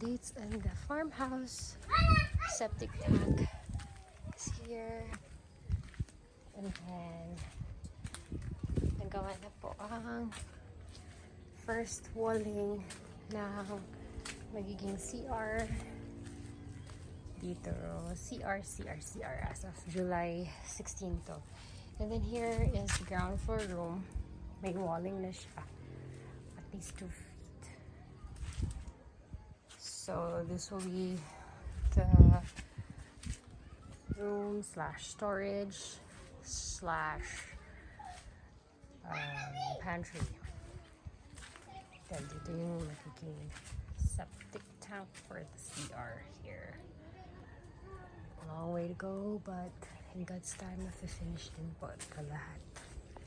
Dates and the farmhouse. Septic tank is here. And then, nagawa na po ang first walling ng magiging CR. Dito, CR as of July 16 to. And then here is the ground floor room. May walling na siya. At least 2 feet. So this will be the room slash storage slash pantry. Then dito yung magiging septic tank for the CR here. Long way to go, but in God's time, mafe-finish din po ito lahat.